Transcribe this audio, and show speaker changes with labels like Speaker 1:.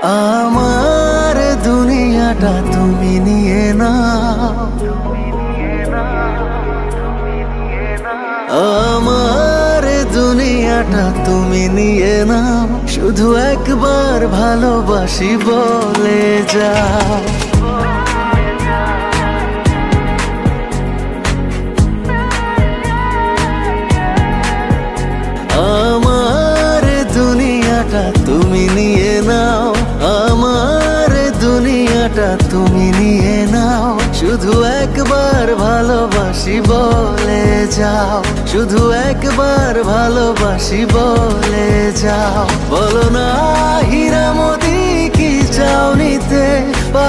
Speaker 1: আমার দুনিয়াটা তুমি নিয়ে নাও, আমার দুনিয়াটা তুমি নিয়ে নাও, শুধু একবার ভালোবাসি বলে যাও। আমার দুনিয়াটা তুমি নিয়ে নাও, আমার দুনিয়াটা তুমি নিয়ে নাও, শুধু একবার ভালোবাসি বলে যাও, শুধু একবার ভালোবাসি বলে যাও। বলো না হীরা মোতি কি চাও নিতে পারো